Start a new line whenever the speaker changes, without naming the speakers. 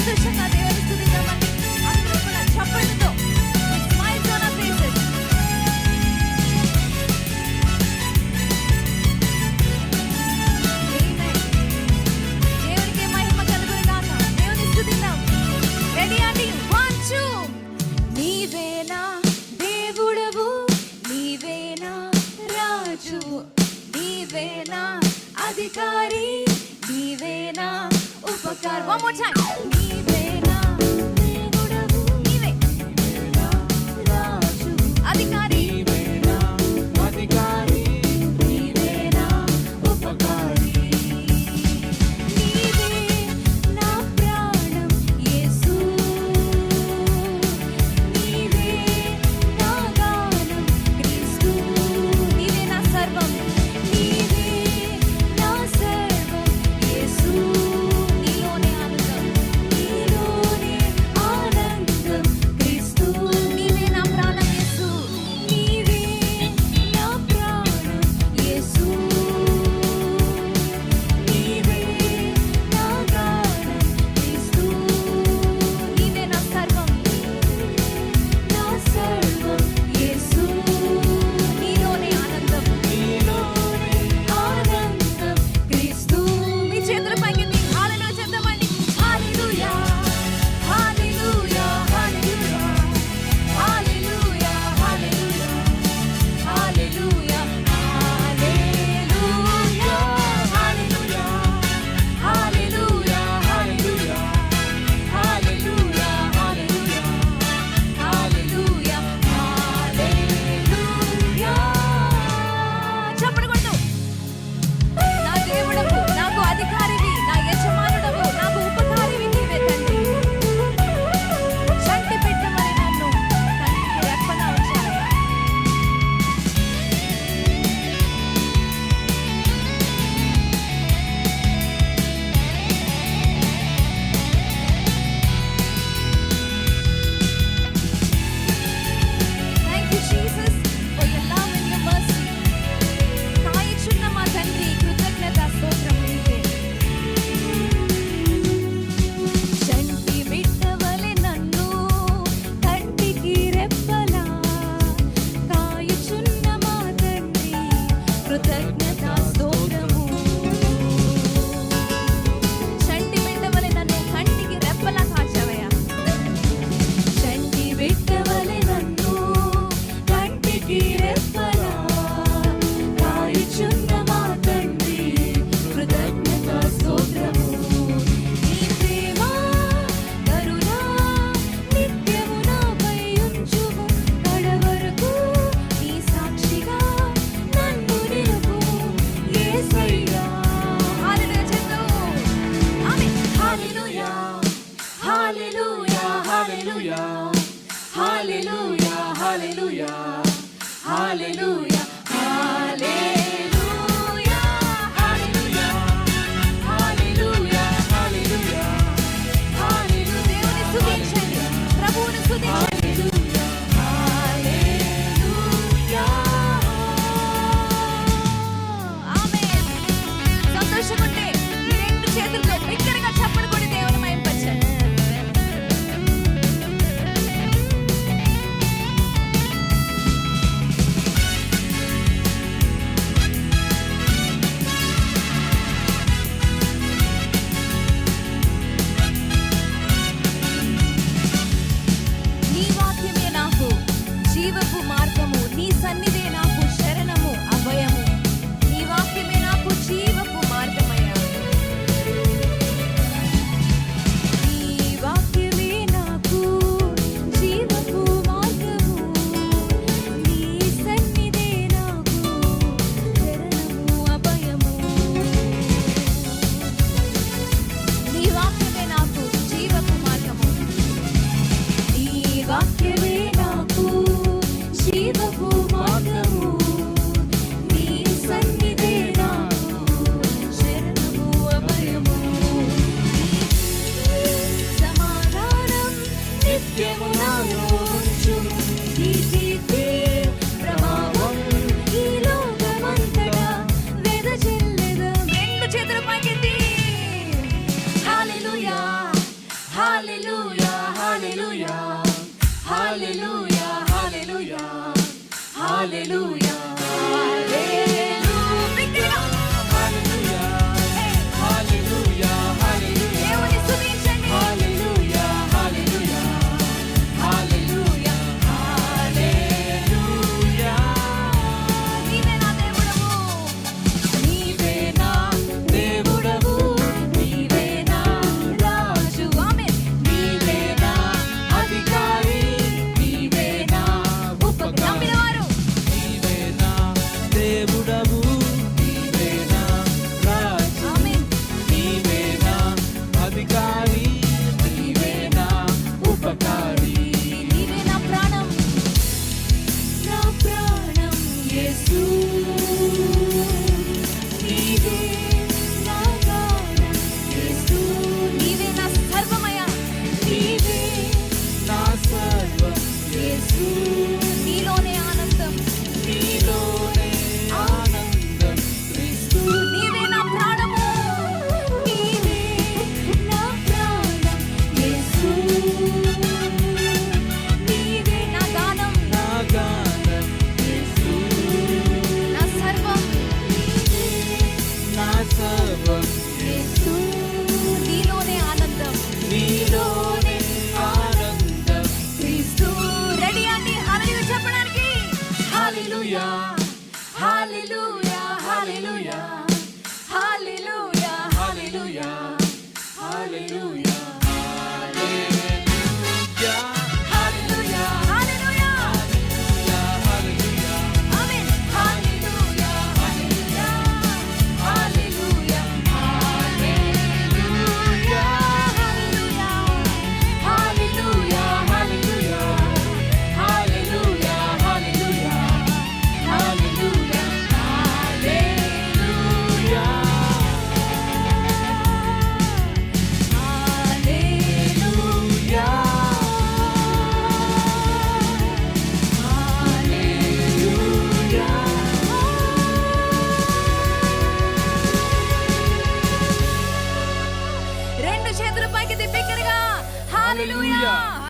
సంతోషంగా దేవుని స్తుతిద్దామండి. అందరూ కూడా చప్పట్లతో స్మైల్స్ ఆన్ అవర్ ఫేసెస్. దేవునికి మహిమ కలుగును గాక. దేవుని స్తుతిద్దాం. రెడీ అండి? 1 2. నీవేనా దేవుడవు, నీవేనా రాజు, నీవేనా అధికారి, నీవేనా ఉపకార్. One more time. నీవేనా దేవుడవు, నీవేనా రాజు, అధికారి, నీవేనా అధికారి, నీవేనా ఉపకారి. నీవే నా ప్రాణం యేసు, నీవే నా గానం క్రీస్తు, నీవే నా సర్వం, నీవే నా సర్వం యేసు. నీలోనే ఆనందం, నీలోనే ఆనందం క్రీస్తు, నీవే నా ప్రాణం యేసు, నీవే నా ప్రాణం యేసు, నీవే నా గానం క్రీస్తు, నీవే నా సర్వం యేసు. నీలోనే ఆనందం, నీలోనే ఆనందం క్రీస్తు. మీ చేతులు పైకెత్తి హల్లెలూయా చెప్దామండి. హల్లెలూయా హల్లెలూయా హల్లెలూయా హల్లెలూయా హల్లెలూయా హల్లెలూయా హల్లెలూయా హల్లెలూయా హల్లెలూయా హల్లెలూయా హల్లెలూయా హల్లెలూయా హల్లెలూయా. చప్పట్లు కొట్టు. నా దేవుడవు, నాకు అధికారివి, నా యజమానుడవు, నాకు ఉపకారివి నీవే తండ్రి. చంటి బిడ్డవలె నన్ను కంటికి రెప్పన ఉంచావయ్యా. Thank you, Jesus, for your love and your mercy. కాయుచున్న మా తండ్రి, కృతజ్ఞత స్తోత్రం నీకే. చంటి బిడ్డవలె నన్ను కంటికి రెప్పలా కాయుచున్న మా తండ్రి, కృతజ్ఞత స్తోత్రము. చంటి బిడ్డవలె నన్ను కంటికి రెప్పలా కాచావయ్యా. చంటి బిడ్డవలె నన్ను కంటికి రెప్పలా కాయుచున్న మా తండ్రి, కృతజ్ఞత స్తోత్రము. నీ ప్రేమ కరుణ నిత్యము నాపై ఉంచుము, కడవరకు నీ సాక్షిగా నన్ను నిలుపుము యేసయ్యా. హల్లెలూయా చెప్దాము. ఆమేన్. హల్లెలూయా హల్లెలూయా హల్లెలూయా హల్లెలూయా హల్లెలూయా హల్లెలూయా హల్లెలూయా హల్లెలూయా హల్లెలూయా హల్లెలూయా హల్లెలూయా. దేవుని స్తుతించండి, ప్రభువుని స్తుతించండి. హల్లెలూయా. ఆమేన్. సంతోషంగా ఉంటే ఈ రెండు చేతులతో బిగ్గరగా చప్పట్లు కొట్టి దేవుని మహిమపరచండి. నీ వాక్యమే నాకు జీవపు మార్గము, నీ సన్నిధే నాకు శరణము అభయము. నీ వాక్యమే నాకు జీవపు మార్గమయ్యా. నీ వాక్యమే నాకు జీవపు మార్గము, నీ సన్నిధే నాకు శరణము అభయము. నీ వాక్యమే నాకు జీవపు మార్గము, నీ వాక్యమే నాకు జీవపు మార్గము, నీ సన్నిధే నాకు శరణము అభయము. నీ సమాధానం నిత్యము నాలో ఉంచుము, నీ కీర్తి ప్రభావం ఈ లోకమంతటా వెదజల్లును. రెండు చేతులు పైకెత్తి హల్లెలూయా హల్లెలూయా Hallelujah, hallelujah, hallelujah, hallelujah, hallelujah, hallelujah. బిగ్గరగా
Hallelujah,
Hey,
hallelujah, hallelujah.
దేవుని స్తుతించండి.
Hallelujah, hallelujah, hallelujah, hallelujah.
నీవే నా దేవుడవు,
నీవే నా దేవుడవు, నీవే నా రాజు,
ఆమేన్.
నీవే నా అధికారి, నీవే నా ఉపకారి.
నమ్మినవారు
నీవే నా దేవుడవు, నీవే నా రాజు,
ఆమేన్.
నీవే నా అధికారి, నీవే నా ఉపకారి.
నీవే నా ప్రాణం యేసు,
నీవే
నా ప్రాణం యేసు. నీవే నా సర్వమయ్యా,
నీవే నా సర్వం యేసు,
నీలోనే ఆనందం.
నీలోనే ఆనందం క్రీస్తు.
నీవే నా ప్రాణము, నీవే నా ప్రాణం యేసు. నీవే నా గానం,
నా గానం యేసు,
నా సర్వం
నా సర్వం
యేసు. నీలోనే ఆనందం
నీలోనే ఆనందం
క్రీస్తు. రెడీ అండి హల్లెలూయా చెప్పడానికి.
హల్లెలూయా,
హల్లెలూయా, హల్లెలూయా, హల్లెలూయా, హల్లెలూయా,
హల్లెలూయా,
హల్లెలూయా, హల్లెలూయా.
హల్లెలూయా.
ఆమేన్. హల్లెలూయా, హల్లెలూయా, హల్లెలూయా, హల్లెలూయా, హల్లెలూయా, హల్లెలూయా, హల్లెలూయా,
హల్లెలూయా, హల్లెలూయా,
హల్లెలూయా, హల్లెలూయా.
హల్లెలూయా. హల్లెలూయా.
రెండు చేతులు పైకి తిప్పి బిగ్గరగా హల్లెలూయా.